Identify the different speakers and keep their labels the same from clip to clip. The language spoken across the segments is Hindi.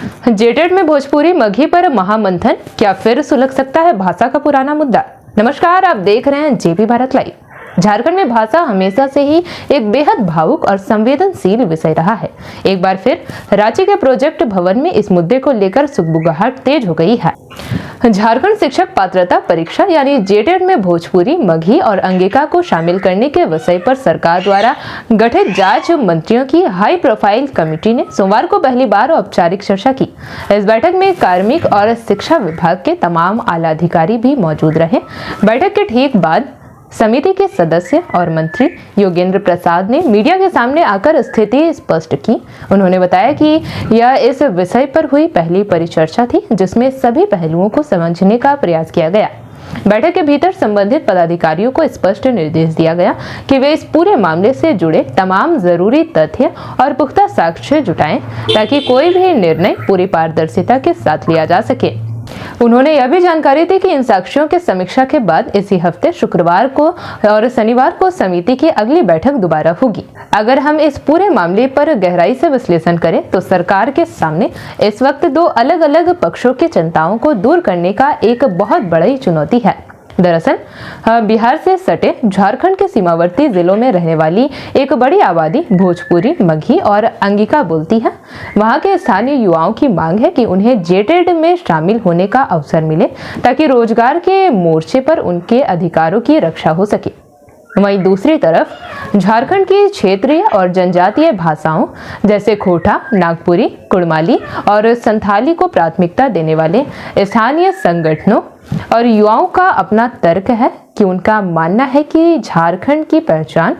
Speaker 1: जेटेड में भोजपुरी मगही पर महामंथन, क्या फिर सुलग सकता है भाषा का पुराना मुद्दा। नमस्कार, आप देख रहे हैं जेपी भारत लाइव। झारखंड में भाषा हमेशा से ही एक बेहद भावुक और संवेदनशील विषय रहा है। एक बार फिर रांची के प्रोजेक्ट भवन में इस मुद्दे को लेकर सुगबुगाहट तेज हो गई है। झारखंड शिक्षक पात्रता परीक्षा यानी जेटेड में भोजपुरी, मगही और अंगिका को शामिल करने के विषय पर सरकार द्वारा गठित जांच मंत्रियों की हाई प्रोफाइल कमेटी ने सोमवार को पहली बार औपचारिक चर्चा की। इस बैठक में कार्मिक और शिक्षा विभाग के तमाम आला अधिकारी भी मौजूद रहे। बैठक के ठीक बाद समिति के सदस्य और मंत्री योगेंद्र प्रसाद ने मीडिया के सामने आकर स्थिति स्पष्ट की। उन्होंने बताया कि यह इस विषय पर हुई पहली परिचर्चा थी, जिसमें सभी पहलुओं को समझने का प्रयास किया गया। बैठक के भीतर संबंधित पदाधिकारियों को स्पष्ट निर्देश दिया गया कि वे इस पूरे मामले से जुड़े तमाम जरूरी तथ्य और पुख्ता साक्ष्य जुटाएं, ताकि कोई भी निर्णय पूरी पारदर्शिता के साथ लिया जा सके। उन्होंने यह भी जानकारी दी कि इन साक्ष्यों के समीक्षा के बाद इसी हफ्ते शुक्रवार को और शनिवार को समिति की अगली बैठक दोबारा होगी। अगर हम इस पूरे मामले पर गहराई से विश्लेषण करें तो सरकार के सामने इस वक्त दो अलग अलग पक्षों की चिंताओं को दूर करने का एक बहुत बड़ी चुनौती है। दरअसल बिहार से सटे झारखंड के सीमावर्ती जिलों में रहने वाली एक बड़ी आबादी भोजपुरी, मगही और अंगिका बोलती है। वहां के स्थानीय युवाओं की मांग है कि उन्हें जेटेड में शामिल होने का अवसर मिले, ताकि रोजगार के मोर्चे पर उनके अधिकारों की रक्षा हो सके। वहीं दूसरी तरफ झारखंड की क्षेत्रीय और जनजातीय भाषाओं जैसे खोटा, नागपुरी, कुड़माली और संथाली को प्राथमिकता देने वाले स्थानीय संगठनों और युवाओं का अपना तर्क है कि उनका मानना है कि झारखंड की पहचान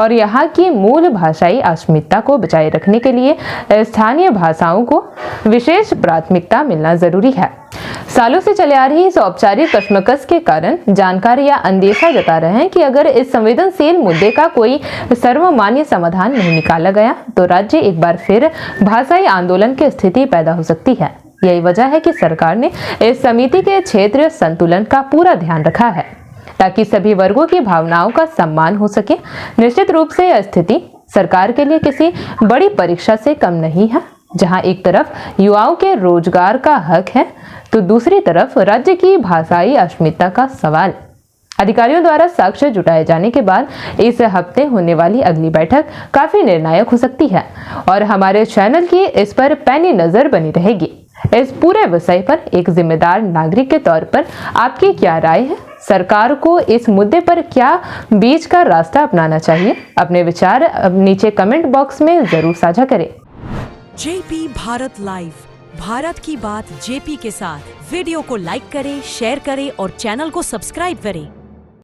Speaker 1: और यहाँ की मूल भाषाई अस्मिता को बचाए रखने के लिए स्थानीय भाषाओं को विशेष प्राथमिकता मिलना जरूरी है। सालों से चले आ रही इस औपचारिक कशमकश के कारण जानकार या अंदेशा जता रहे हैं कि अगर इस संवेदनशील मुद्दे का कोई सर्वमान्य समाधान नहीं निकाला गया तो राज्य एक बार फिर भाषाई आंदोलन की स्थिति पैदा हो सकती है। यही वजह है कि सरकार ने इस समिति के क्षेत्रीय संतुलन का पूरा ध्यान रखा है, ताकि सभी वर्गों की भावनाओं का सम्मान हो सके। निश्चित रूप से यह स्थिति सरकार के लिए किसी बड़ी परीक्षा से कम नहीं है, जहां एक तरफ युवाओं के रोजगार का हक है तो दूसरी तरफ राज्य की भाषाई अस्मिता का सवाल। अधिकारियों द्वारा साक्ष्य जुटाए जाने के बाद इस हफ्ते होने वाली अगली बैठक काफी निर्णायक हो सकती है और हमारे चैनल की इस पर पैनी नजर बनी रहेगी। इस पूरे विषय पर एक जिम्मेदार नागरिक के तौर पर आपकी क्या राय है? सरकार को इस मुद्दे पर क्या बीच का रास्ता अपनाना चाहिए? अपने विचार नीचे कमेंट बॉक्स में जरूर साझा करें।
Speaker 2: जेपी भारत लाइव, भारत की बात जेपी के साथ। वीडियो को लाइक करें, शेयर करें और चैनल को सब्सक्राइब करें।